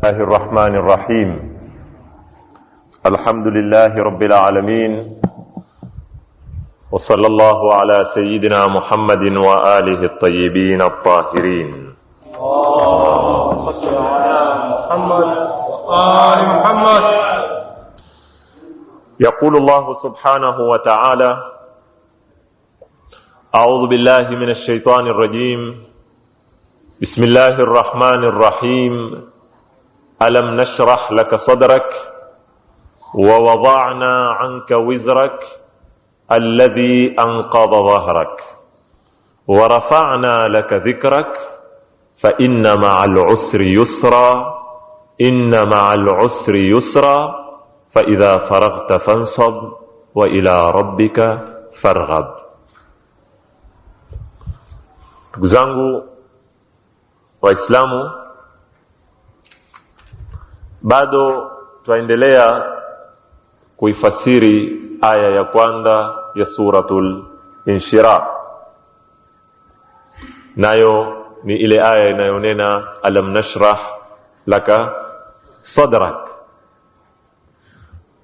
الله الرحمن الرحيم. الحمد لله رب العالمين، وصلى الله على سيدنا محمد وآله الطيبين الطاهرين. اللهم صل على محمد وآل محمد. يقول الله سبحانه وتعالى: أعوذ بالله من الشيطان الرجيم، بسم الله الرحمن الرحيم. ألم نشرح لك صدرك ووضعنا عنك وزرك الذي أنقض ظهرك ورفعنا لك ذكرك فإن مع العسر يسرا إن مع العسر يسرا فإذا فرغت فانصب وإلى ربك فارغب. Ndugu zangu Waislamu, bado twaendelea kuifasiri aya ya kwanza ya suratul Inshirah, nayo ni ile aya inayonena alam nashrah laka sadrak.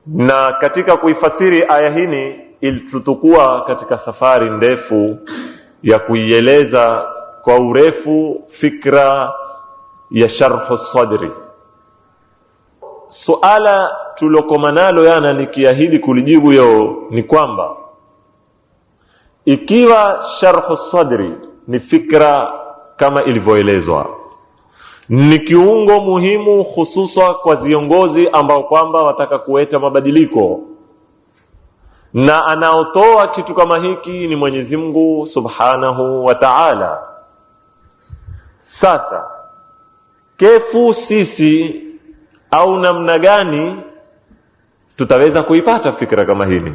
Na katika kuifasiri aya hii ilitutukua katika safari ndefu ya kuieleza kwa urefu fikra ya sharhu sadri. Suala tulokoma nalo yana nikiahidi kulijibu yo ni kwamba ikiwa sharhu sadri ni fikra kama ilivyoelezwa, ni kiungo muhimu hususa kwa viongozi ambao kwamba wataka kuleta mabadiliko, na anaotoa kitu kama hiki ni Mwenyezi Mungu Subhanahu wa Ta'ala. Sasa kefu sisi au namna gani tutaweza kuipata fikra kama hili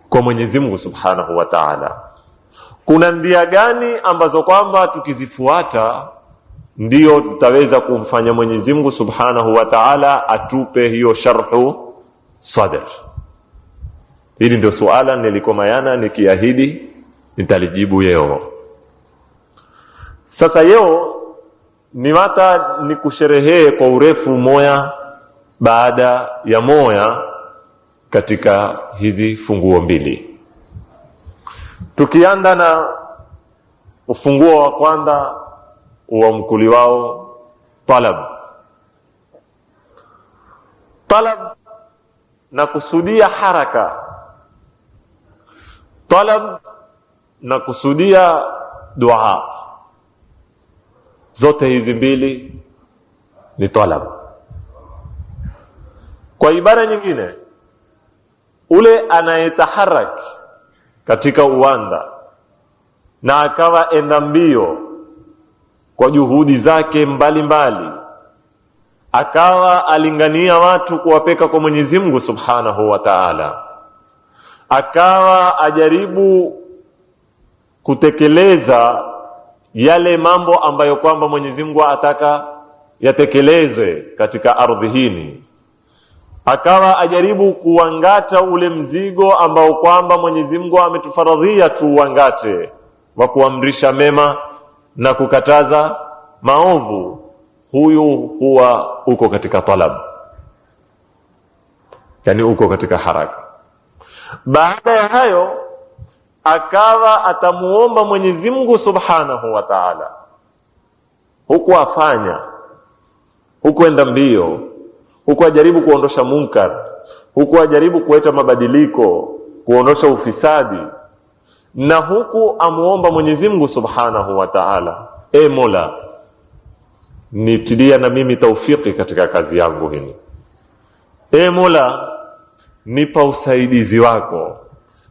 kwa Mwenyezi Mungu Subhanahu wa Ta'ala? Kuna ndia gani ambazo kwamba tukizifuata ndio tutaweza kumfanya Mwenyezi Mungu Subhanahu wa Ta'ala atupe hiyo sharhu sadr? Hili ndio suala nilikomayana nikiahidi nitalijibu leo. Sasa leo ni kusherehee kwa urefu moya baada ya moya katika hizi funguo mbili, tukianda na ufunguo wa kwanza wa mkuli wao talab na kusudia haraka, talab na kusudia dua. Zote hizi mbili ni talab. Kwa ibara nyingine, ule anayetaharak katika uwanda na akawa enda mbio kwa juhudi zake mbalimbali, akawa alingania watu kuwapeka kwa Mwenyezi Mungu Subhanahu wa Ta'ala, akawa ajaribu kutekeleza yale mambo ambayo kwamba Mwenyezi Mungu ataka yatekelezwe katika ardhi hii, akawa ajaribu kuangata ule mzigo ambao kwamba Mwenyezi Mungu ametufaradhia tuangate, wa kuamrisha mema na kukataza maovu. Huyu huwa uko katika talab, yani uko katika haraka. Baada ya hayo akawa atamuomba Mwenyezi Mungu Subhanahu wa Ta'ala, huku afanya, huku enda mbio, huku ajaribu kuondosha munkar, huku ajaribu kuleta mabadiliko, kuondosha ufisadi, na huku amuomba Mwenyezi Mungu Subhanahu wa Ta'ala, e Mola, nitilia na mimi taufiki katika kazi yangu hii. E Mola, nipa usaidizi wako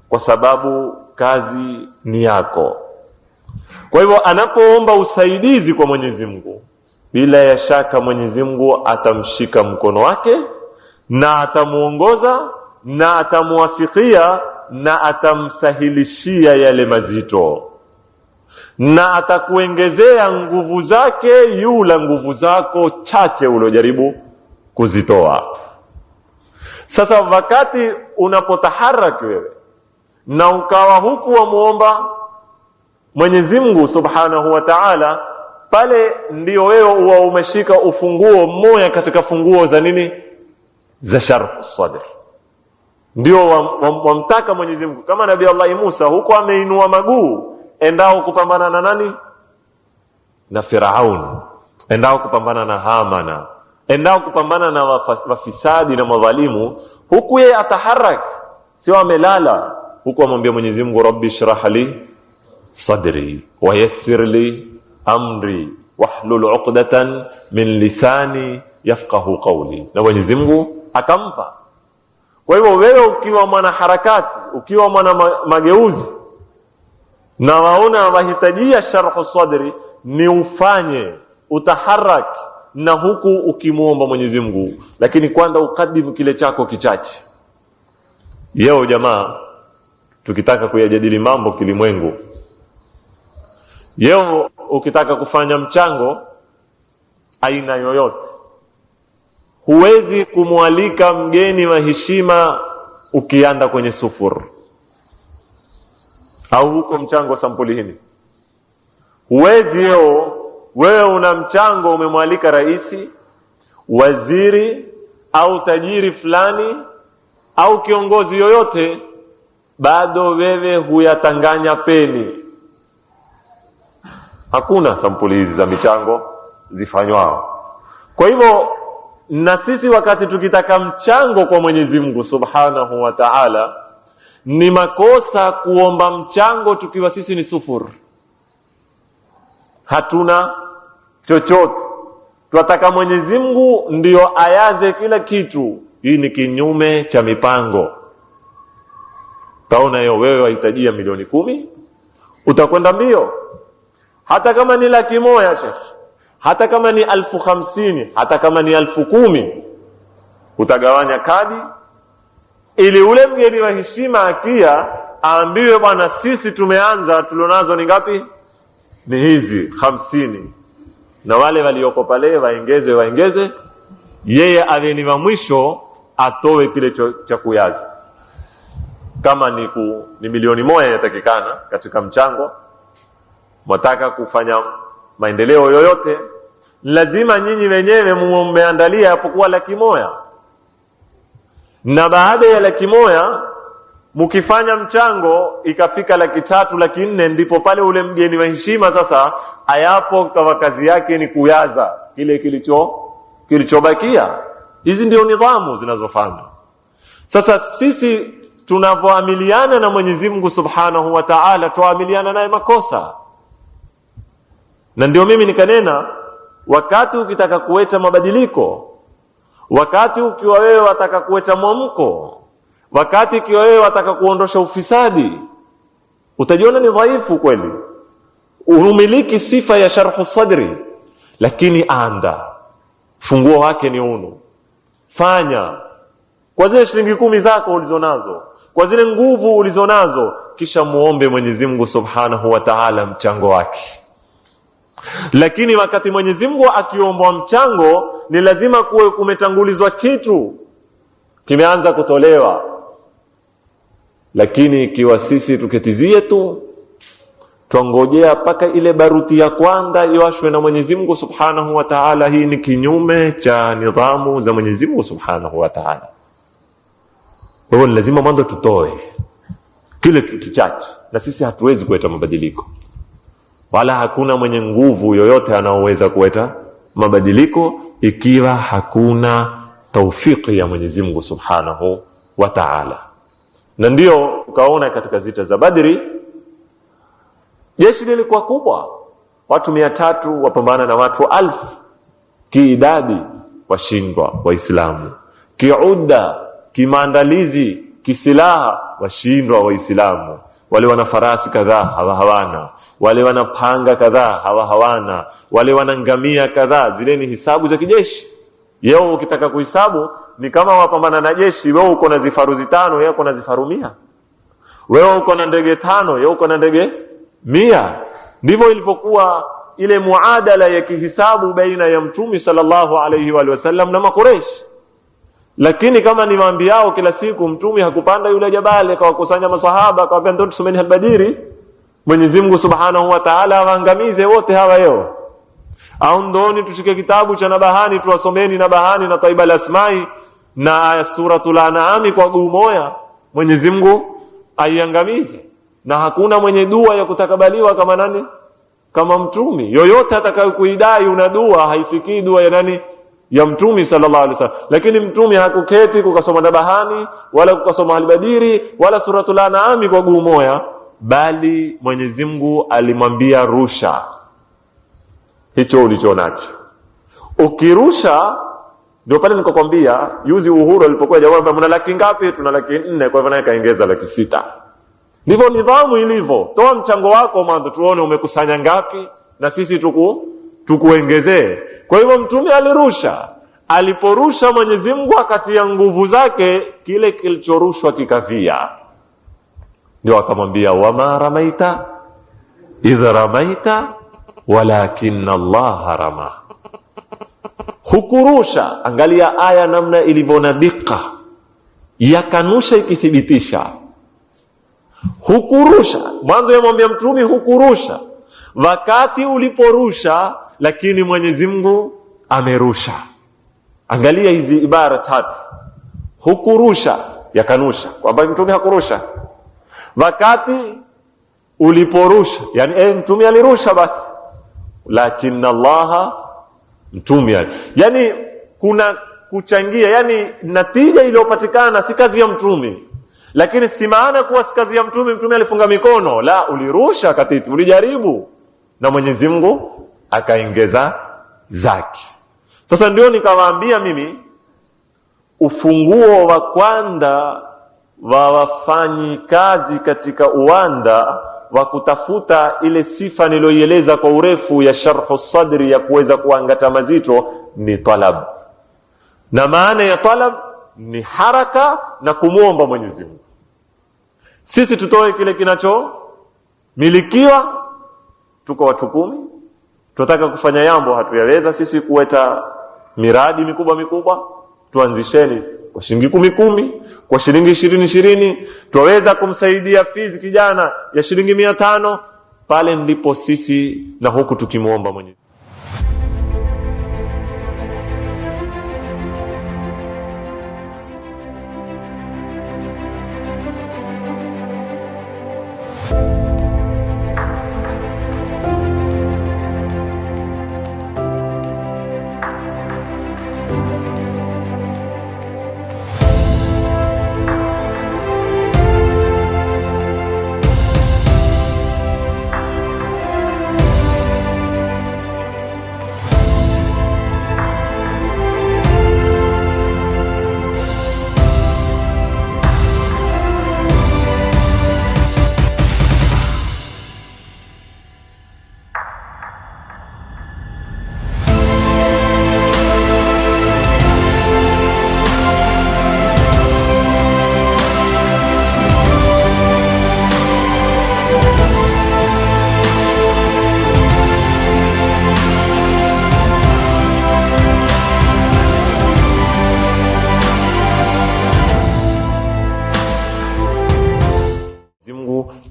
kwa sababu kazi ni yako. Kwa hivyo anapoomba usaidizi kwa Mwenyezi Mungu, bila ya shaka Mwenyezi Mungu atamshika mkono wake na atamuongoza na atamuwafikia na atamsahilishia yale mazito, na atakuongezea nguvu zake yula nguvu zako chache uliojaribu kuzitoa. Sasa wakati unapotaharaki wewe na ukawa huku wa muomba Mwenyezi Mungu Subhanahu wa Ta'ala, pale ndio wewe uwa umeshika ufunguo mmoja katika funguo za nini, za sharh sadr. Ndio wamtaka Mwenyezi Mungu, kama Nabii Allah Musa huko ameinua maguu endao kupambana na nani, na Firaun, endao kupambana na Hamana, endao kupambana na wafisadi na madhalimu, huku yeye ataharak, sio amelala. Huku amwambia Mwenyezi Mungu, Rabbi shrah li sadri wa yassir li amri wahlul 'uqdatan min lisani yafqahu qawli, na Mwenyezi Mungu akampa. Kwa hivyo wewe ukiwa mwana harakati, ukiwa mwana mageuzi na waona wahitajia sharh sadri, ni ufanye utaharak, na huku ukimuomba Mwenyezi Mungu, lakini kwanza ukadimu kile chako kichache. Yeo jamaa, tukitaka kuyajadili mambo kilimwengu, yeo ukitaka kufanya mchango aina yoyote, huwezi kumwalika mgeni wa heshima ukianda kwenye sufur, au huko mchango sampuli hini. Huwezi yeo wewe una mchango umemwalika raisi, waziri au tajiri fulani au kiongozi yoyote, bado wewe huyatanganya peni. Hakuna sampuli hizi za michango zifanywa. Kwa hivyo na sisi wakati tukitaka mchango kwa Mwenyezi Mungu Subhanahu wa Ta'ala, ni makosa kuomba mchango tukiwa sisi ni sufur, hatuna chochote. Tunataka Mwenyezi Mungu ndio ayaze kila kitu. Hii ni kinyume cha mipango. Taona hiyo, wewe wahitajia milioni 10, utakwenda mbio. Hata kama ni 100,000 Sheikh, hata kama ni 50,000, hata kama ni 10,000, utagawanya kadi ili ule mgeni wa heshima akia aambiwe, bwana sisi tumeanza, tulionazo ni ngapi? Ni hizi 50, na wale walioko pale waongeze, yeye aveni wa mwisho atoe kile cha kuyaza. Kama ni milioni 1 inatakikana katika mchango, mwataka kufanya maendeleo yoyote, lazima nyinyi wenyewe mmeandalia hapokuwa 100,000, na baada ya 100,000 mkifanya mchango ikafika 300,000, 400,000, ndipo pale ule mgeni wa heshima sasa ayapo kwa kazi yake ni kuyaza kile kilichobakia. Hizi ndio nidhamu zinazofanya. Sasa sisi tunavyoamiliana na Mwenyezi Mungu Subhanahu wa Ta'ala, tuamiliana naye makosa. Na ndio mimi nikanena, wakati ukitaka kuleta mabadiliko, wakati ukiwa wewe wataka kuleta mwamko, wakati ikiwa wewe wataka kuondosha ufisadi, utajiona ni dhaifu kweli, umiliki sifa ya sharh sadri, lakini anda funguo wake ni unu. Fanya kwa zile shilingi 10 zako ulizonazo, kwa zile nguvu ulizonazo, kisha muombe Mwenyezi Mungu Subhanahu wa Ta'ala mchango wake. Lakini wakati Mwenyezi Mungu akiomba mchango, ni lazima kuwe kumetangulizwa kitu kimeanza kutolewa. Lakini ikiwa sisi tuketizie tu, tuangojea paka ile baruti ya kwanza iwashwe na Mwenyezi Mungu Subhanahu wa Ta'ala, hii ni kinyume cha nidhamu za Mwenyezi Mungu Subhanahu wa Ta'ala. Kwa hiyo lazima mwanzo tutoe kile kichache, na sisi hatuwezi kuleta mabadiliko, wala hakuna mwenye nguvu yoyote anaoweza kuleta mabadiliko ikiwa hakuna taufiki ya Mwenyezi Mungu Subhanahu wa Ta'ala. Na ndio ukaona katika zita za Badri jeshi lilikuwa kubwa, watu 300 wapambana na watu 1000. Kiidadi washindwa Waislamu, kiuda, kimaandalizi, kisilaha washindwa Waislamu. Wale wana farasi kadhaa hawana, wale wana panga kadhaa hawana, wale wana ngamia kadhaa. Zile ni hisabu za kijeshi. Yeo ukitaka kuhesabu ni kama wapambana na jeshi, wewe uko na zifaru 5, yeye uko na zifaru 100. Wewe uko na ndege 5, yeye uko na ndege 100. Ndivyo ilivyokuwa ile muadala ya kihisabu baina ya Mtume sallallahu alayhi wa sallam na Makureish. Lakini kama ni maambi yao kila siku, Mtume hakupanda yule jabali akawakusanya maswahaba akawaambia ndio tusomeni al-Badiri, Mwenyezi Mungu Subhanahu wa Ta'ala waangamize wote hawa. Yao Au ndoni tushike kitabu cha Nabahani tuwasomeni Nabahani na Taiba al-Asmai na suratul An'am kwa guu moja, Mwenyezi Mungu aiangamize. Na hakuna mwenye dua ya kutakabaliwa kama nani? Kama mtumi. Yoyote atakayokuidai una dua haifikii dua ya nani? Ya mtumi sallallahu alaihi wasallam. Lakini mtumi hakuketi kukasoma Nabahani wala kukasoma Al-Badiri wala suratul An'am kwa guu moja, bali Mwenyezi Mungu alimwambia rusha hicho ulichonacho. Ukirusha, ndio pale nikakwambia juzi Uhuru alipokuwa jawabu, mna laki ngapi? Tuna laki 4, kwa hivyo naye kaongeza laki 6. Ndivyo nidhamu ilivyo. Toa mchango wako mwanzo tuone umekusanya ngapi na sisi tukuongezee. Kwa hivyo mtume alirusha. Aliporusha Mwenyezi Mungu akatia nguvu zake, kile kilichorushwa kikavia. Ndio akamwambia wama ramaita idh ramaita walakinna Allah rama. Hukurusha. Angalia aya namna ilivyonadika, yakanusha ikithibitisha. Hukurusha. Mwanzo yamwambia mtume hukurusha wakati uliporusha, lakini Mwenyezi Mungu amerusha. Angalia hizi ibara tatu. Hukurusha, yakanusha kwamba mtume hakurusha. Wakati uliporusha, yani mtume alirusha basi, lakini Allah mtume, yani kuna kuchangia, yani natija iliyopatikana si kazi ya mtume. Lakini si maana kuwa si kazi ya mtume, mtume alifunga mikono, la, ulirusha katiti, ulijaribu na Mwenyezi Mungu akaongeza zake. Sasa ndio nikawaambia mimi ufunguo wa kwanza wa wafanyi kazi katika uwanda wa kutafuta ile sifa niloieleza kwa urefu ya sharhu sadri ya kuweza kuangata mazito ni talab. Na maana ya talab ni haraka na kumuomba Mwenyezi Mungu. Sisi tutoe kile kinachomilikiwa, tuko watu 10, tunataka kufanya jambo hatuyaweza sisi kuweta miradi mikubwa, tuanzisheni kwa shilingi 10, kwa shilingi 20, tuweza kumsaidia fees kijana ya shilingi 500, pale ndipo sisi na huku tukimuomba Mwenyezi.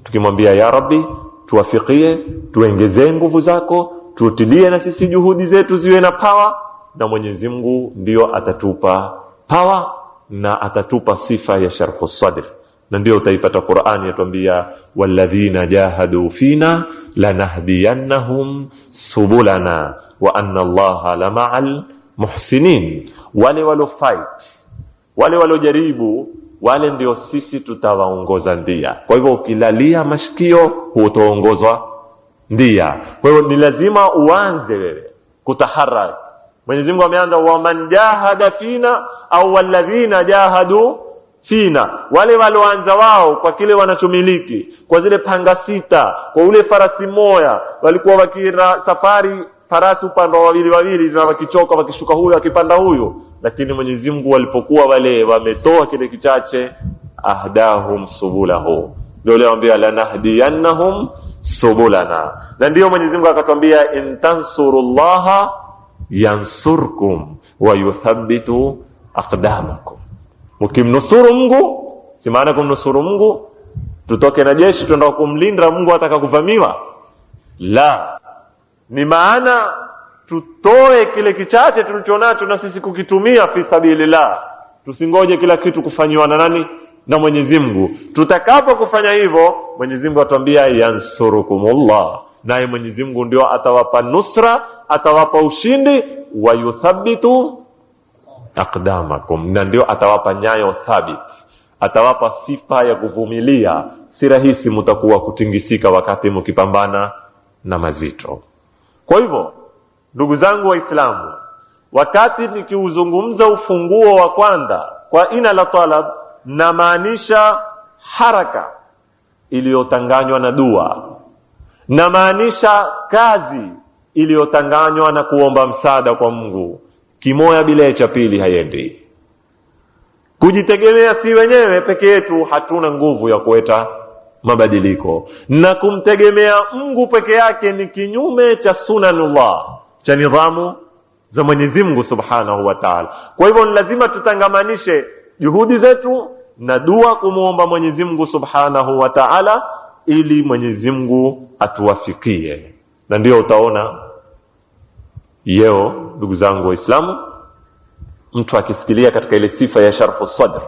Tukimwambia ya Rabbi tuwafikie, tuongezee nguvu zako, tutilie na sisi juhudi zetu ziwe na power, na Mwenyezi Mungu ndio atatupa power na atatupa sifa ya sharhu sadr. Na ndio utaipata Qur'ani yatuambia walladhina jahadu fina lanahdiyannahum subulana wa anna Allaha lama'al muhsinin. Wale walo fight, wale walojaribu, wale ndio sisi tutawaongoza ndia. Kwa hivyo ukilalia mashikio hutaongozwa ndia. Kwa hivyo ni lazima uanze wewe kutaharrak. Mwenyezi Mungu ameanza waman jahada fina au walladhina jahadu fina, wale walioanza wao kwa kile wanachomiliki, kwa zile panga 6, kwa ule farasi moja, walikuwa wakira safari farasi upande wawili na wakichoka wakishuka huyu akipanda huyu. Lakini Mwenyezi Mungu walipokuwa wale wametoa kile kichache, ahdahum subulahu, ndio leo ambia lanahdiyannahum subulana. Na ndio Mwenyezi Mungu akatwambia in tansurullaha yansurkum wa yuthabbitu aqdamakum. Mkimnusuru Mungu, si maana kumnusuru Mungu tutoke na jeshi tuende kumlinda Mungu atakakuvamiwa, la, ni maana tutoe kile kichache tulichonacho na sisi kukitumia fi sabilillah. Tusingoje kila kitu kufanyiwa na nani? Na Mwenyezi Mungu. Tutakapo kufanya hivyo, Mwenyezi Mungu atuambia yansurukumullah, naye Mwenyezi Mungu ndio atawapa nusra, atawapa ushindi, wa yuthabbitu aqdamakum, na ndio atawapa nyayo thabit, atawapa sifa ya kuvumilia. Si rahisi mtakuwa kutingisika wakati mkipambana na mazito. Kwa hivyo ndugu zangu Waislamu, wakati nikiuzungumza ufunguo wa kwanza kwa ina la talab, na maanisha haraka iliyotanganywa na dua, na maanisha kazi iliyotanganywa na kuomba msaada kwa Mungu. Kimoya bila cha pili haiendi. Kujitegemea si wenyewe peke yetu, hatuna nguvu ya kuleta mabadiliko, na kumtegemea Mungu peke yake ni kinyume cha sunanullah, cha nidhamu za Mwenyezi Mungu Subhanahu wa Ta'ala. Kwa hivyo ni lazima tutangamanishe juhudi zetu na dua kumuomba Mwenyezi Mungu Subhanahu wa Ta'ala ili Mwenyezi Mungu atuwafikie. Na ndio utaona yeo, ndugu zangu Waislamu, mtu akisikilia katika ile sifa ya sharhu sadr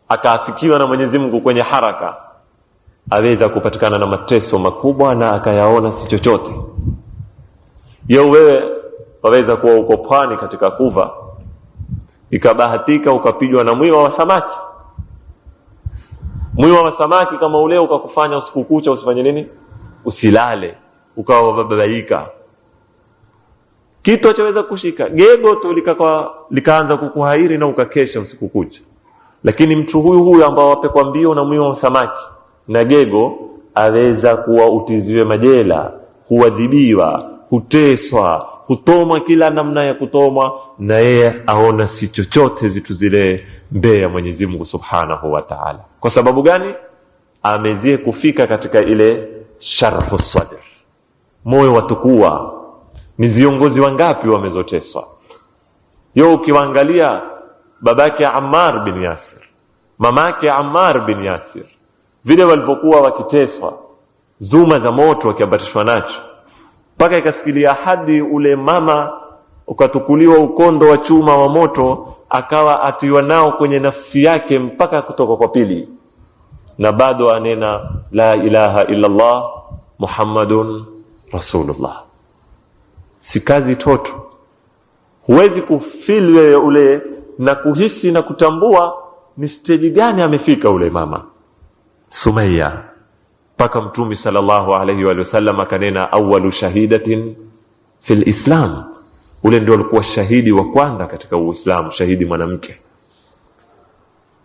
akaafikiwa na Mwenyezi Mungu kwenye haraka, aweza kupatikana na mateso makubwa na akayaona si chochote. Yeo wewe waweza kuwa uko pwani katika Kuva, ikabahatika ukapigwa na mwiwa wa samaki. Mwiwa wa samaki kama ule ukakufanya usiku kucha usifanye nini? Usilale, ukawa babaika. Kitu chaweza kushika gego tu likaanza kukuhairi na ukakesha usiku kucha. Lakini mtu huyu ambao wapekwa mbio na mwiwa wa samaki na gego, aweza kuwa utiziwe majela, huadhibiwa, huteswa, hutomwa kila namna ya kutomwa, na yeye aona si chochote zitu zile mbele ya Mwenyezi Mungu Subhanahu wa Ta'ala. Kwa sababu gani? Amezie kufika katika ile sharhu sadr. Moyo watukua. Ni viongozi wangapi wamezoteswa? Yo ukiwaangalia babake Ammar bin Yasir, mamake Ammar bin Yasir, vile walivyokuwa wakiteswa, zuma za moto wakiambatishwa nacho, mpaka ikasikilia hadi ule mama ukatukuliwa ukondo wa chuma wa moto, akawa atiwa nao kwenye nafsi yake mpaka kutoka kwa pili, na bado anena la ilaha illa Allah Muhammadun Rasulullah. Si kazi toto. Huwezi kufeel wewe ule na kuhisi na kutambua ni stage gani amefika ule mama Sumaya, mpaka Mtume sallallahu alayhi wa sallam akanena awwalu shahidatin fil Islam. Ule ndio alikuwa shahidi wa kwanza katika Uislamu, shahidi mwanamke.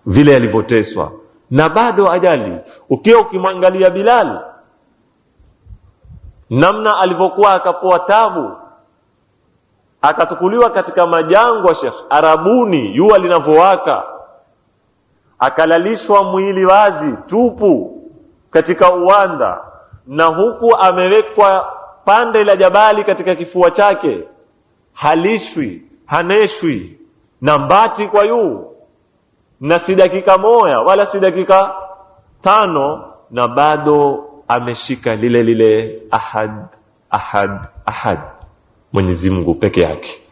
Vile alivyoteswa na bado ajali. Ukiwa ukimwangalia Bilal, namna alivyokuwa akapoa tabu, akatukuliwa katika majangwa Sheikh Arabuni, jua linavyowaka, akalalishwa mwili wazi tupu katika uwanda, na huku amewekwa pande la jabali katika kifua chake, halishwi, haneshwi na mbati kwa yu, na si dakika moja wala si dakika 5, na bado ameshika lile ahad ahad ahad, Mwenyezi Mungu peke yake.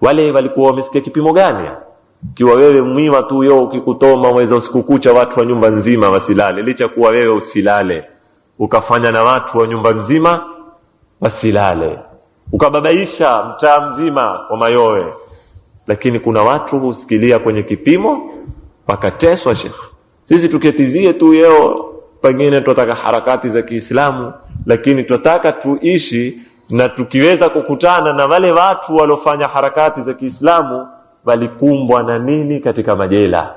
Wale walikuwa wamesikia kipimo gani? Kiwa wewe mwiwa tu yo ukikutoma mweza usiku kucha watu wa nyumba nzima wasilale, licha kuwa wewe usilale, ukafanya na watu wa nyumba nzima wasilale, ukababaisha mtaa mzima kwa mayowe, lakini kuna watu husikilia kwenye kipimo wakateswa. Sheikh, sisi tuketizie tu yeo, pengine tunataka harakati za Kiislamu, lakini tunataka tuishi na tukiweza kukutana na wale watu waliofanya harakati za Kiislamu walikumbwa na nini katika majela,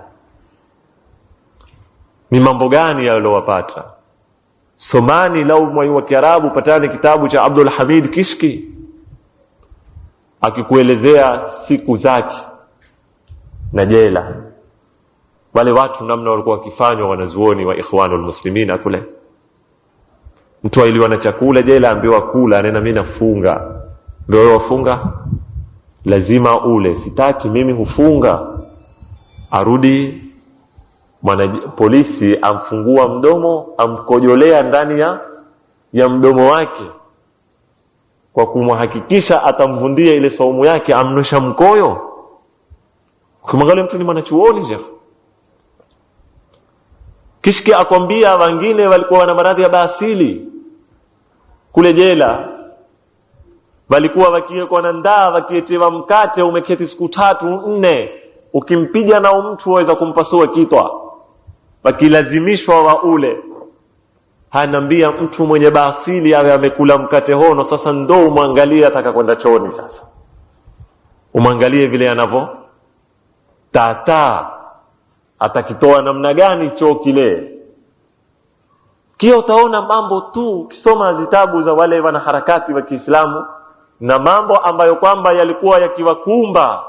ni mambo gani yaliyowapata. Somani lau mwayu wa Kiarabu, patani kitabu cha Abdul Hamid Kishki akikuelezea siku zake na jela, wale watu namna walikuwa wakifanywa wanazuoni wa Ikhwanul Muslimina kule. Mtu ailiwa na chakula jela, ambiwa kula, anena mimi nafunga. Ndio wewe wafunga? Lazima ule. Sitaki mimi hufunga. Arudi polisi amfungua mdomo, amkojolea ndani ya mdomo wake, kwa kumhakikisha atamvundia ile saumu yake, amnosha mkoyo. Ukimwangalia mtu ni mwanachuoni Sheikh, kishki akwambia wengine walikuwa wana maradhi ya basili kule jela, walikuwa wakiwekwa na ndaa, wakietewa mkate umeketi siku 3-4, ukimpiga nao mtu waweza kumpasua kitwa, wakilazimishwa wa ule. Hanambia mtu mwenye basili awe amekula mkate hono, sasa ndo umwangalie ataka kwenda chooni. Sasa umwangalie vile anavyo tata, atakitoa namna gani choo kile. Kia utaona mambo tu ukisoma zitabu za wale wanaharakati wa Kiislamu, na mambo ambayo kwamba yalikuwa yakiwakumba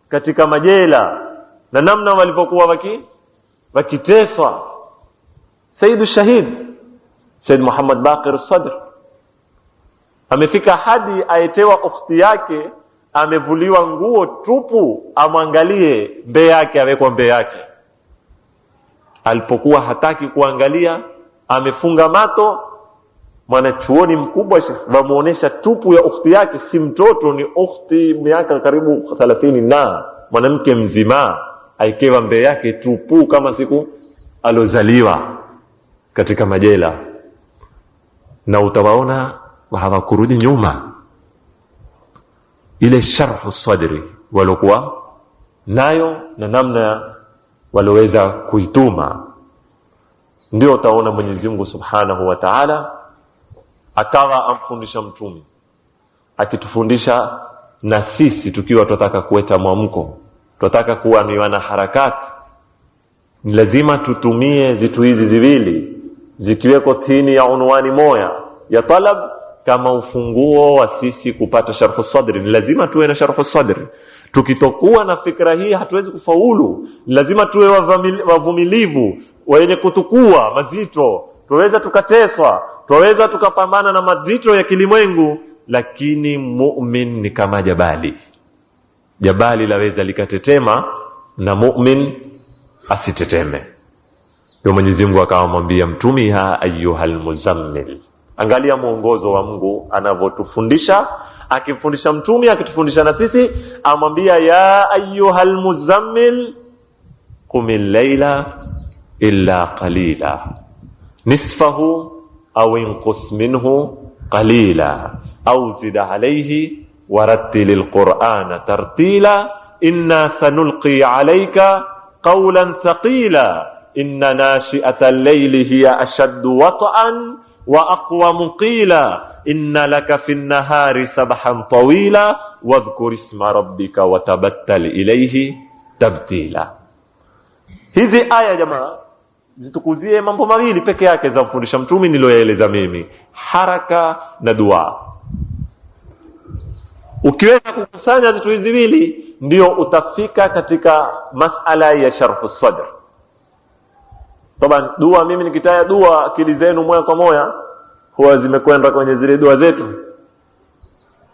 katika majela, na namna walivyokuwa wakiteswa. Sayyidu Shahid Sayyid Muhammad Baqir Sadr amefika hadi aetewa ukhti yake amevuliwa nguo tupu, amwangalie mbele yake, awekwa mbele yake. Alipokuwa hataki kuangalia, amefunga mato, mwanachuoni mkubwa wamuonesha tupu ya ukhti yake, si mtoto, ni ukhti miaka karibu 30 na mwanamke mzima, aikewa mbele yake tupu kama siku alozaliwa katika majela. Na utawaona hawakurudi nyuma. Ile sharhu sadri walokuwa nayo na namna waloweza kuituma, ndio utaona Mwenyezi Mungu Subhanahu wa Ta'ala akawa amfundisha mtume, akitufundisha na sisi tukiwa tunataka kuweta mwamko, tunataka kuwa ni wana harakati, ni lazima tutumie zitu hizi ziwili zikiweko chini ya unwani moja ya talab, kama ufunguo wa sisi kupata sharhu sadri. Ni lazima tuwe na sharhu sadri. Tukitokuwa na fikra hii hatuwezi kufaulu. Lazima tuwe wavumilivu, wenye kutukua mazito. Tuweza tukateswa, tuweza tukapambana na mazito ya kilimwengu, lakini mu'min ni kama jabali. Jabali laweza likatetema na mu'min asiteteme. Ndio Mwenyezi Mungu akamwambia mtume, ha ayyuhal muzammil. Angalia mwongozo wa Mungu anavyotufundisha, akifundisha mtume, akitufundisha na sisi, amwambia ya ayyuhal muzammil qumil layla illa qalila nisfahu aw inqus minhu qalila aw zid alayhi warattilil qur'ana tartila inna sanulqi alayka qawlan thaqila inna nashi'atal layli hiya ashaddu wat'an wa aqwamu qila inna laka fin nahari sabhan tawila wadhkur isma rabbika watabattal ilayhi tabtila. Hizi aya jamaa zitukuzie mambo mawili peke yake za mfundisha mtume niloyaeleza mimi, haraka na dua. Ukiweza kukusanya vitu hizi viwili, ndio utafika katika masala ya sharh sadr. Taban dua, mimi nikitaya dua, akili zenu moja kwa moja huwa zimekwenda kwenye zile dua zetu,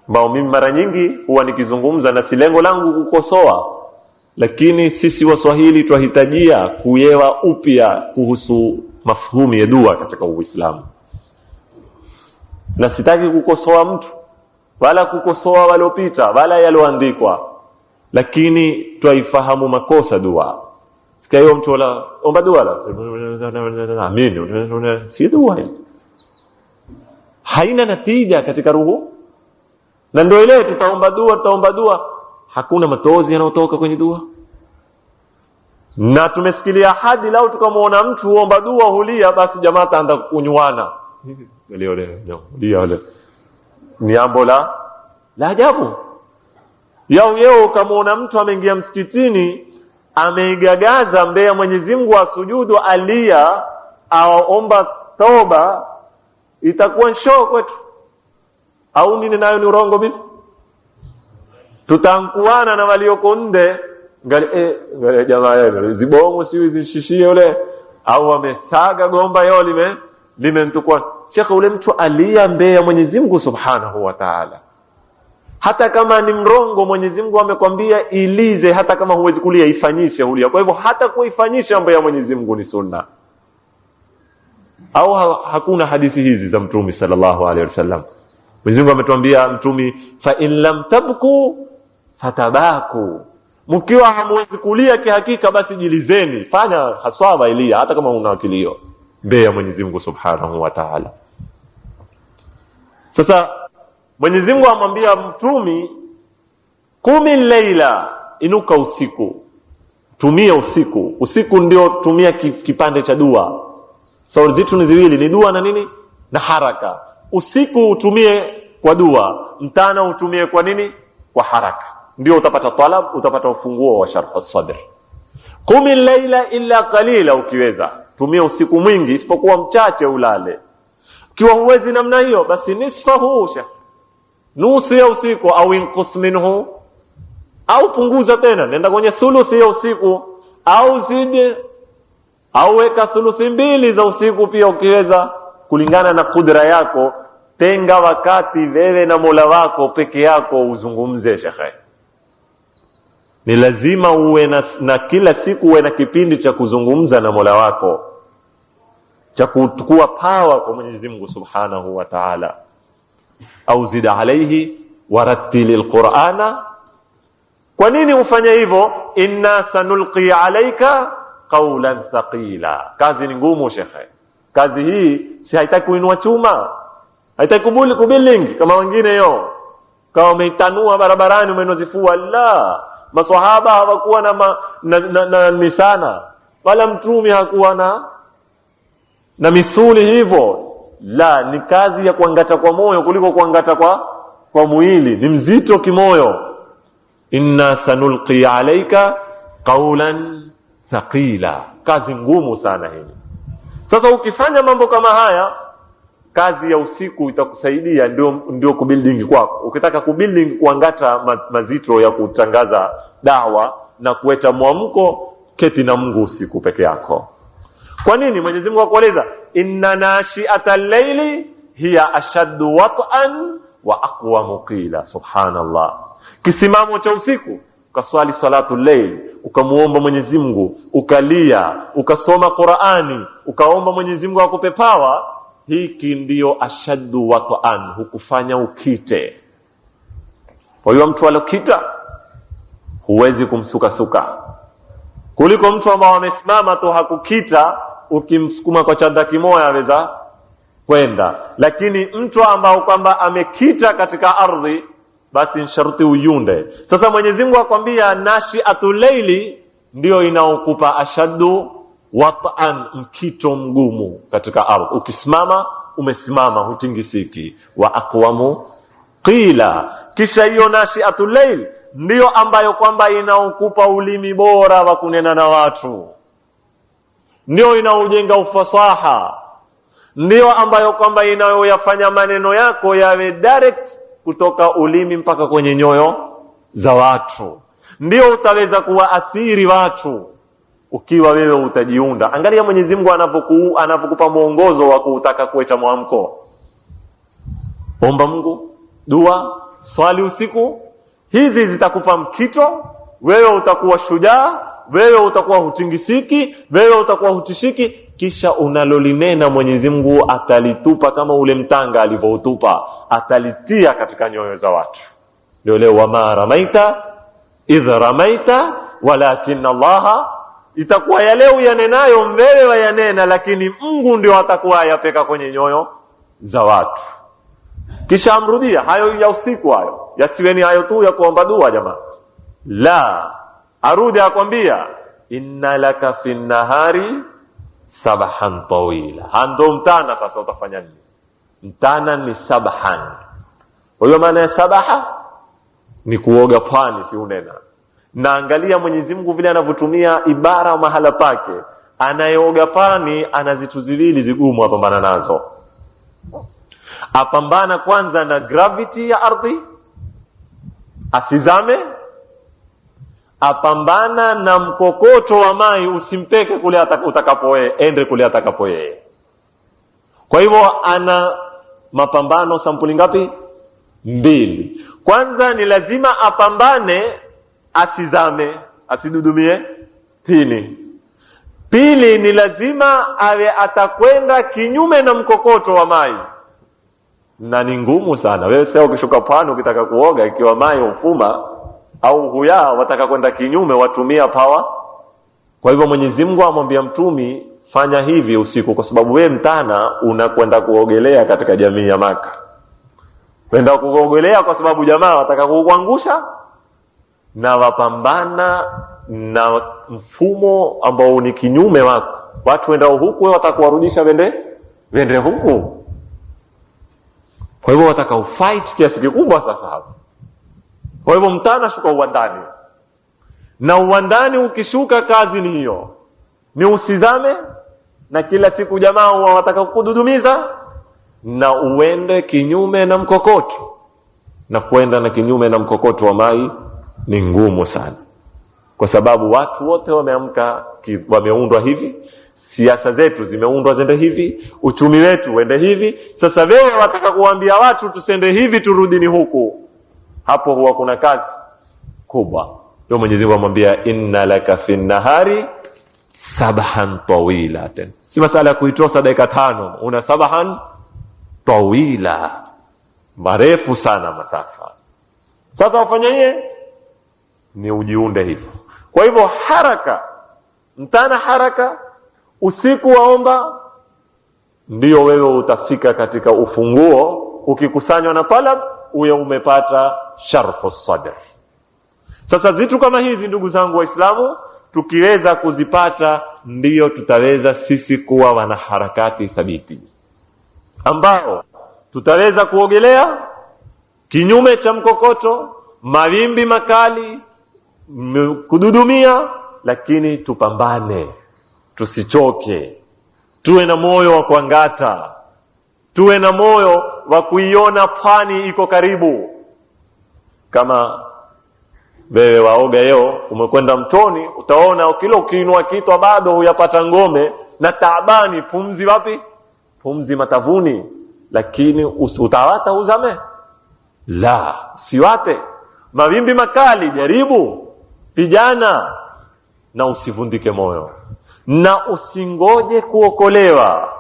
ambao mimi mara nyingi huwa nikizungumza na si lengo langu kukosoa, lakini sisi Waswahili twahitajia kuyewa upya kuhusu mafhumu ya dua katika Uislamu. Na sitaki kukosoa mtu wala kukosoa waliopita wala yaloandikwa, lakini twaifahamu makosa dua. Sikia hiyo mtu wala omba dua la amin, si dua hii, haina natija katika ruhu. Na ndio ile tutaomba dua, hakuna matozi yanayotoka kwenye dua. Na tumesikilia hadi lao tukamuona mtu huomba dua hulia, basi jamaa taanza kunywana ole ni ambo la ajabu. Yao ukamuona mtu ameingia msikitini ameigagaza mbele ya Mwenyezi Mungu asujudu, alia aomba toba, itakuwa show kwetu au nini? Nayo ni urongo bibi. Tutankuana na walioko nde, ngale jamaa yenu zibomu si zishishie ule, au wamesaga gomba yao limentukua. Shekhe, ule mtu alia mbele ya Mwenyezi Mungu Subhanahu wa Ta'ala. Hata kama ni mrongo, Mwenyezi Mungu amekwambia ilize, hata kama huwezi kulia ifanyishe hulia. Kwa hivyo hata kuifanyisha mbele ya Mwenyezi Mungu ni sunna. Au hakuna hadithi hizi za Mtume sallallahu alaihi wasallam? Mwenyezi Mungu ametuambia mtumi, fa in lam tabku fatabaku, mkiwa hamwezi kulia kihakika basi jilizeni, fanya haswa ilia, hata kama una kilio mbele ya Mwenyezi Mungu Subhanahu wa Ta'ala. Sasa Mwenyezi Mungu amwambia mtumi, qumi layla, inuka usiku, tumia usiku. Usiku ndio tumia kipande cha dua. So zitu ni ziwili, ni dua na nini na haraka. Usiku utumie kwa dua, mtana utumie kwa nini, kwa haraka, ndio utapata talab, utapata ufunguo wa sharh as-sadr. Qumi layla illa qalila, ukiweza tumia usiku mwingi isipokuwa mchache ulale. Ukiwa huwezi namna hiyo basi nisfahu, nusu ya usiku, au inqus minhu, au punguza tena, nenda kwenye thuluthi ya usiku, au zidi, au weka thuluthi mbili za usiku pia ukiweza, kulingana na kudra yako. Tenga wakati wewe na Mola wako peke yako uzungumze. Shekhe, ni lazima uwe na kila siku uwe na kipindi cha kuzungumza na Mola wako, cha kuchukua power kwa Mwenyezi Mungu Subhanahu wa Ta'ala. Au zida alayhi warattilil Qur'ana. Kwa nini ufanye hivyo? Inna sanulqi alayka qawlan thaqila. Kazi ni ngumu shekhe. Kazi hii si haitaki kuinua chuma, haitaki kubuilding kama wengine yo, kama umeitanua barabarani umenozifua. La, maswahaba hawakuwa na misana, wala mtume hakuwa na misuli hivyo. La, ni kazi ya kuangata kwa moyo kuliko kuangata kwa mwili, ni mzito kimoyo. Inna sanulqi alayka qawlan thaqila, kazi ngumu sana hii. Sasa ukifanya mambo kama haya, kazi ya usiku itakusaidia, ndio kubuilding kwako. Ukitaka kubuilding, kuangata mazito ya kutangaza dawa na kuweta mwamko, keti na Mungu usiku peke yako. Kwa nini? Mwenyezi Mungu akueleza, inna nashi'atal layli hiya ashaddu wat'an wa aqwamu qila. Subhanallah. Kisimamo cha usiku, ukaswali salatul layl, ukamuomba Mwenyezi Mungu, ukalia, ukasoma Qur'ani, ukaomba Mwenyezi Mungu akupe power, hiki ndio ashaddu wat'an, hukufanya ukite. Kwa hiyo mtu alokita huwezi kumsuka kuliko mtu ambaye amesimama tu hakukita, ukimsukuma kwa chanda kimoja aweza kwenda. Lakini mtu ambao kwamba amekita katika ardhi, basi sharti uyunde. Sasa Mwenyezi Mungu akwambia nashi'atul layli ndio inaokupa ashaddu wat'an, mkito mgumu katika ardhi. Ukisimama umesimama, hutingisiki. Wa aqwamu qila, kisha hiyo nashi'atul layl ndio ambayo kwamba inaokupa ulimi bora wa kunena na watu, ndio inaojenga ufasaha, ndio ambayo kwamba inayoyafanya maneno yako yawe direct kutoka ulimi mpaka kwenye nyoyo za watu, ndio utaweza kuwaathiri watu ukiwa wewe utajiunda. Angalia Mwenyezi Mungu anapokupa mwongozo wa kutaka kuacha mwamko. Omba Mungu, dua, swali usiku, hizi zitakupa mkito, wewe utakuwa shujaa, wewe utakuwa hutingisiki, wewe utakuwa hutishiki. Kisha unalolinena Mwenyezi Mungu atalitupa kama ule mtanga alivyoutupa, atalitia katika nyoyo za watu. Ndio leo, wama ramaita idh ramaita walakin Allah, itakuwa ya leo yanenayo mbele wa yanena, lakini Mungu ndio atakuwa yapeka kwenye nyoyo za watu. Kisha amrudia hayo ya usiku, hayo yasiweni hayo tu ya kuomba dua jamaa. La, arudi akwambia inna laka fin nahari sabahan tawila. Hando mtana sasa utafanya nini? Mtana ni sabahan. Kwa hiyo maana ya sabaha ni kuoga pwani, si unena. Na angalia Mwenyezi Mungu vile anavyotumia ibara mahala pake. Anayeoga pwani ana zitu ziwili zigumu apambana nazo. Apambana kwanza na gravity ya ardhi, asizame. Apambana na mkokoto wa mai, usimpeke kule utakapoe, ende kule atakapoe. Kwa hivyo ana mapambano sampuli ngapi? Mbili. Kwanza ni lazima apambane asizame, asidudumie chini. Pili ni lazima awe atakwenda kinyume na mkokoto wa mai. na ni ngumu sana. Wewe sasa ukishuka pwani ukitaka kuoga, ikiwa maji ufuma au huya, wataka kwenda kinyume, watumia power. Kwa hivyo Mwenyezi Mungu amwambia mtumi, fanya hivi usiku, kwa sababu wewe mtana unakwenda kuogelea katika jamii ya Maka. Kwenda kuogelea kwa sababu jamaa wataka kukuangusha, na wapambana na mfumo ambao ni kinyume wako. Watu wenda huku, wewe watakuwarudisha wende huku. Kwa hivyo wataka ufight kiasi kikubwa sasa hapo. Kwa hivyo mtana shuka uwandani, na uwandani ukishuka kazi ni hiyo, ni usizame, na kila siku jamaa wataka kukududumiza, na uende kinyume na mkokoto. Na kwenda na kinyume na mkokoto wa mai ni ngumu sana, kwa sababu watu wote wameamka, wameundwa hivi, siasa zetu zimeundwa zende hivi, uchumi wetu wende hivi. Sasa wewe wataka kuambia watu tusende hivi, turudini huku, hapo huwa kuna kazi kubwa. Ndio Mwenyezi Mungu amwambia, inna laka fin nahari sabahan tawila. Si masala ya kuitosa dakika 5, una sabahan tawila, marefu sana masafa. Sasa wafanyie ni ujiunde hivyo. Kwa hivyo haraka, mtana haraka, usiku waomba, ndio wewe utafika katika ufunguo. Ukikusanywa na talab, uwe umepata sharhu sadr. Sasa vitu kama hizi, ndugu zangu Waislamu, tukiweza kuzipata, ndiyo tutaweza sisi kuwa wanaharakati thabiti, ambao tutaweza kuogelea kinyume cha mkokoto, mawimbi makali kududumia, lakini tupambane, tusichoke, tuwe na moyo wa kuangata, tuwe na moyo wa kuiona pwani iko karibu. Kama wewe waoga leo, umekwenda mtoni, utaona kila ukiinua kitwa bado huyapata ngome na taabani, pumzi wapi? Pumzi matavuni. Lakini utawata uzame? La, usiwate. Mawimbi makali, jaribu, pigana, na usivundike moyo, na usingoje kuokolewa.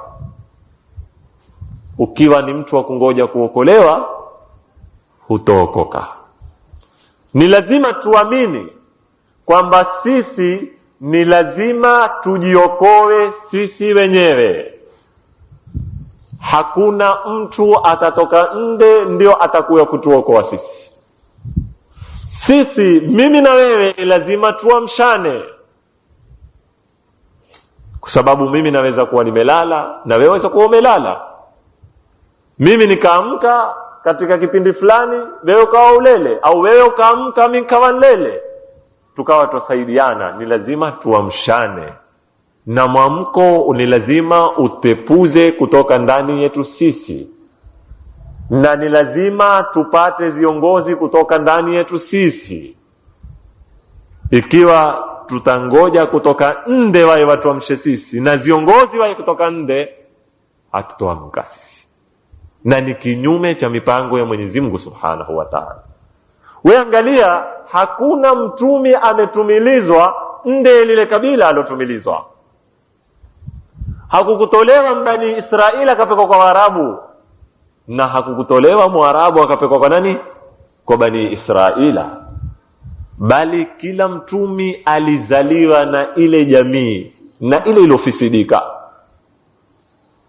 Ukiwa ni mtu wa kungoja kuokolewa, hutookoka. Ni lazima tuamini kwamba sisi ni lazima tujiokoe sisi wenyewe. Hakuna mtu atatoka nde ndio atakuya kutuokoa sisi. Sisi, mimi na wewe, lazima tuamshane, kwa sababu mimi naweza kuwa nimelala na wewe waweza kuwa umelala. Mimi nikaamka katika kipindi fulani, wewe ukawa ulele, au wewe ukaamka mimi nikawa nilele, tukawa tusaidiana. Ni lazima tuamshane, na mwamko ni lazima utepuze kutoka ndani yetu sisi, na ni lazima tupate viongozi kutoka ndani yetu sisi. Ikiwa tutangoja kutoka nde wae watu wamshe sisi, na viongozi wae kutoka nde, hatutoamka sisi, na ni kinyume cha mipango ya Mwenyezi Mungu Subhanahu wa Ta'ala. We angalia, hakuna mtumi ametumilizwa nde lile kabila alotumilizwa. Hakukutolewa mbani Israeli akapekwa kwa Waarabu, na hakukutolewa Mwarabu akapekwa kwa nani? Kwa Bani Israila. Bali kila mtumi alizaliwa na ile jamii na ile ilofisidika.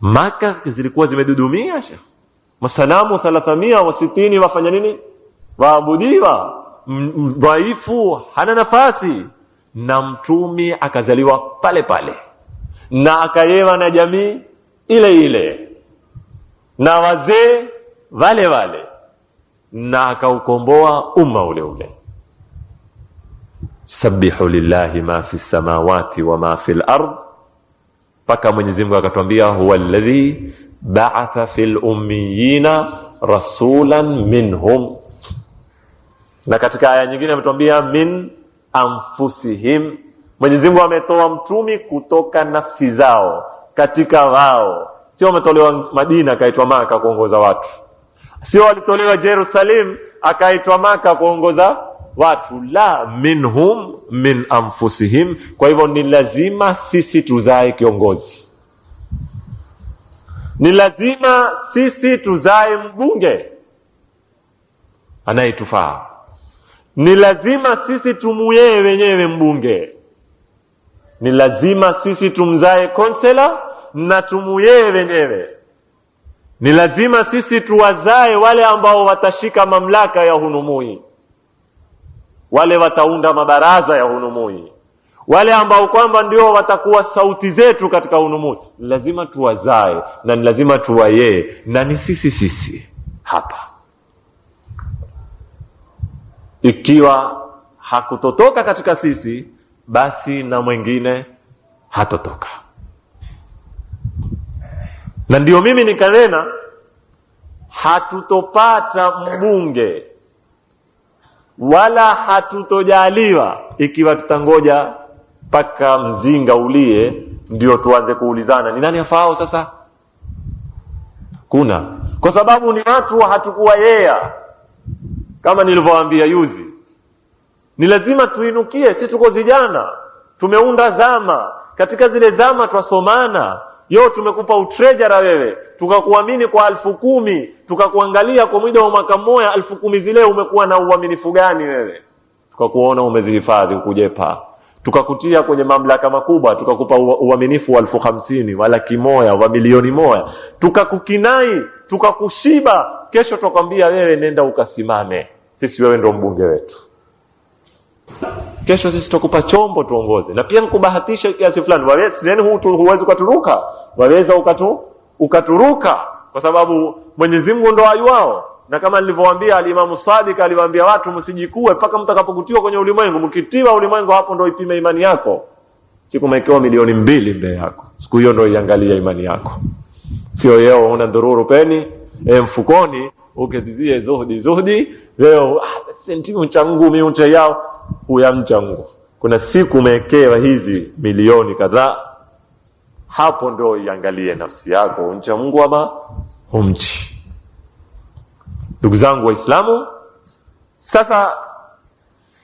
Maka zilikuwa zimedudumia, masanamu 360 wafanya nini? Waabudiwa, dhaifu, hana nafasi. Na mtumi akazaliwa pale pale, na akayewa na jamii ile ile, na wazee wale wale, na akaukomboa umma ule ule. Sabbihu lillahi ma fi samawati wa ma fi al-ard, paka Mwenyezi Mungu akatwambia huwa alladhi ba'atha fil ummiyina rasulan minhum. Na katika aya nyingine ametwambia min anfusihim. Mwenyezi Mungu ametoa mtumi kutoka nafsi zao, katika wao. Sio ametolewa Madina akaitwa Maka kuongoza watu, sio alitolewa Jerusalem akaitwa Maka kuongoza watu, la, minhum, min anfusihim. Kwa hivyo ni lazima sisi tuzae kiongozi, Ni lazima sisi tuzae mbunge anayetufaa. Ni lazima sisi tumuye wenyewe mbunge. Ni lazima sisi tumzae konsela na tumuye wenyewe. Ni lazima sisi tuwazae wale ambao watashika mamlaka ya hunumui, wale wataunda mabaraza ya hunumui, wale ambao kwamba ndio watakuwa sauti zetu katika hunumui. Ni lazima tuwazae na ni lazima tuwaye, na ni sisi hapa. Ikiwa hakutotoka katika sisi, basi na mwingine hatotoka. Na ndio mimi nikanena hatutopata mbunge wala hatutojaliwa ikiwa tutangoja mpaka mzinga ulie ndio tuanze kuulizana ni nani afao sasa. Kwa sababu ni watu hatukuwa yea. Kama nilivyowaambia yuzi, ni lazima tuinukie. Sisi tuko vijana, tumeunda zama. Katika zile zama twasomana. Tumekupa utrejara wewe, tukakuamini kwa 10,000, tukakuangalia kwa muda wa mwaka mmoja. 10,000 zile umekuwa na uaminifu gani wewe? Tukakuona umezihifadhi ukujepa, tukakutia kwenye mamlaka makubwa, tukakupa uaminifu wa 50,000 wa 100,000 wa 1,000,000, tukakukinai, tukakushiba. Kesho tukwambia wewe nenda ukasimame, sisi wewe ndio mbunge wetu. Kesho sisi tutakupa chombo tuongoze. Na pia nikubahatisha kiasi fulani, huwezi ukaturuka, waweza ukaturuka, kwa sababu Mwenyezi Mungu ndo ayuao. Na kama nilivyowaambia Alimamu Sadiq aliwaambia watu, msijikue mpaka mtakapokutiwa kwenye ulimwengu. Mkitiwa ulimwengu, hapo ndo ipime imani yako. Siku umewekewa 2,000,000 mbele yako, siku hiyo ndo iangalia imani yako. Sio yeo una dhururu peni mfukoni uketizie zuhudi leo senti mchangu miuncha yao huya mchangu. Kuna siku umewekewa hizi milioni kadhaa, hapo ndo iangalie nafsi yako, uncha Mungu ama humchi. Ndugu zangu Waislamu, sasa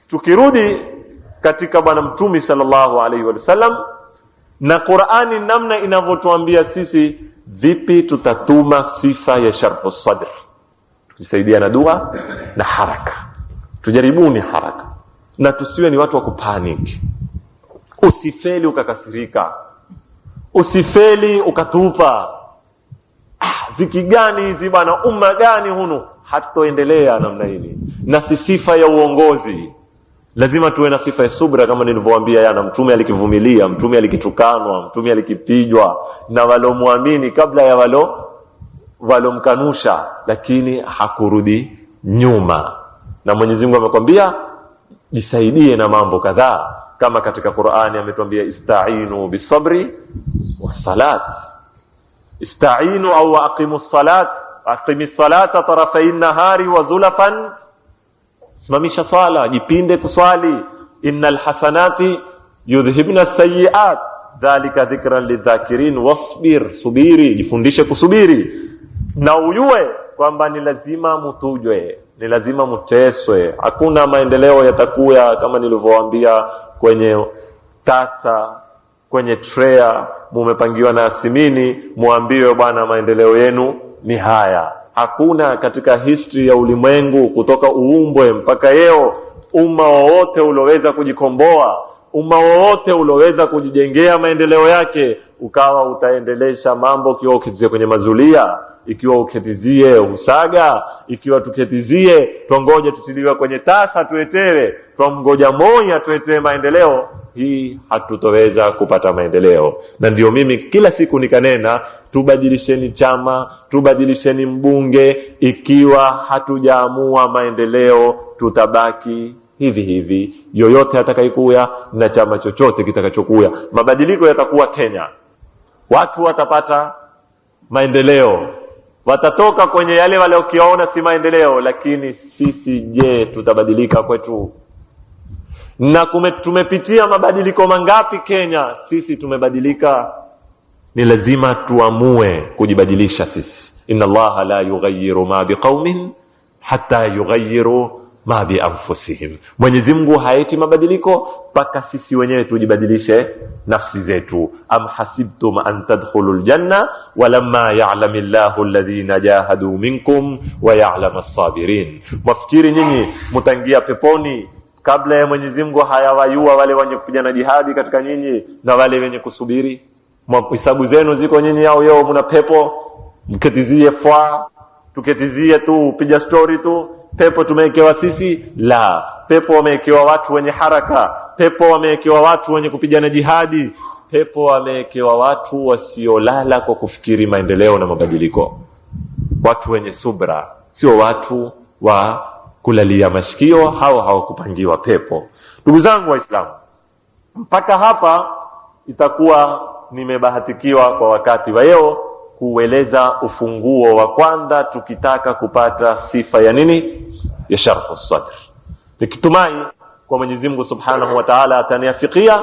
tukirudi katika bwana Mtume sallallahu alaihi wasallam na Qur'ani, namna inavyotuambia sisi vipi tutatuma sifa ya sharhu sadr, tukisaidia na dua na haraka. Tujaribuni haraka na tusiwe ni watu wa kupanic. Usifeli ukakasirika, usifeli ukatupa. Dhiki gani hizi bwana, umma gani hunu? Hatutoendelea namna hili. Na si sifa ya uongozi. Lazima tuwe na sifa ya subra, kama nilivyowaambia yana. Mtume alikivumilia, Mtume alikitukanwa, Mtume alikipijwa na walomwamini kabla ya walomkanusha, lakini hakurudi nyuma. Na Mwenyezi Mungu amekwambia jisaidie na mambo kadhaa, kama katika Qur'ani ametuambia ista'inu bisabri wassalat. Ista'inu au aqimus salat, aqimis salata tarafay nahari wa zulafan. Simamisha swala, jipinde kuswali. Innal hasanati yudhhibna as-sayyi'at dhalika dhikran lidhakirin wasbir, subiri, jifundishe kusubiri. Na ujue kwamba ni lazima mutujwe, ni lazima muteswe. Hakuna maendeleo yatakuya kama nilivyowaambia kwenye tasa, kwenye trea mumepangiwa na asimini, muambiwe bwana maendeleo yenu ni haya. Hakuna katika history ya ulimwengu kutoka uumbwe mpaka leo umma wowote ulioweza kujikomboa, umma wowote ulioweza kujijengea maendeleo yake ukawa utaendelesha mambo kiwa uketizie kwenye mazulia, ikiwa uketizie usaga, ikiwa tuketizie tuongoje tutiliwe kwenye tasa tuetewe, tuamgoja moja tuetewe maendeleo. Hii hatutoweza kupata maendeleo. Na ndio mimi kila siku nikanena tubadilisheni chama, tubadilisheni mbunge. Ikiwa hatujaamua maendeleo tutabaki hivi hivi. Yoyote atakayekuya na chama chochote kitakachokuya, mabadiliko yatakuwa Kenya. Watu watapata maendeleo, watatoka kwenye yale wale ukiona si maendeleo. Lakini sisi je, tutabadilika kwetu? Na tumepitia mabadiliko mangapi Kenya? Sisi tumebadilika? Ni lazima tuamue kujibadilisha sisi. Inna Allaha la yughayyiru ma biqaumin hatta yughayyiru ma bi anfusihim. Mwenyezi Mungu haeti mabadiliko mpaka sisi wenyewe tujibadilishe nafsi zetu. Am hasibtum an tadkhulul janna walamma ya'lamillahu alladhina jahadu minkum wa ya'lamu as-sabirin. Mwafikiri nyinyi mtaingia peponi kabla ya Mwenyezi Mungu hayawayua wale wenye kupigana jihadi katika nyinyi na wale wenye kusubiri? Hisabu zenu ziko nyinyi au yao mna pepo? Mketizie fwa, tuketizie tu piga story tu. Pepo tumewekewa sisi? La, pepo wamewekewa watu wenye haraka, pepo wamewekewa watu wenye kupigana jihadi, pepo wamewekewa watu wasiolala kwa kufikiri maendeleo na mabadiliko, watu wenye subra, sio watu wa kulalia mashikio. Hao hawakupangiwa pepo. Ndugu zangu Waislamu, mpaka hapa itakuwa nimebahatikiwa kwa wakati wa leo kueleza ufunguo wa kwanza tukitaka kupata sifa ya nini? Ya sharhu sadr. Nikitumai kwa Mwenyezi Mungu Subhanahu wa Ta'ala ataniafikia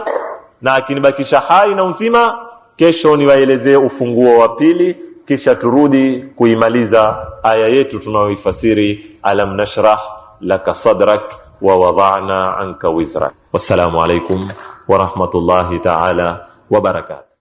na akinibakisha hai na uzima, kesho niwaelezee ufunguo wa pili, kisha turudi kuimaliza aya yetu tunayoifasiri alam nashrah laka sadrak wa wada'na anka wizrak. Wassalamu alaikum wa rahmatullahi ta'ala wa barakatuh.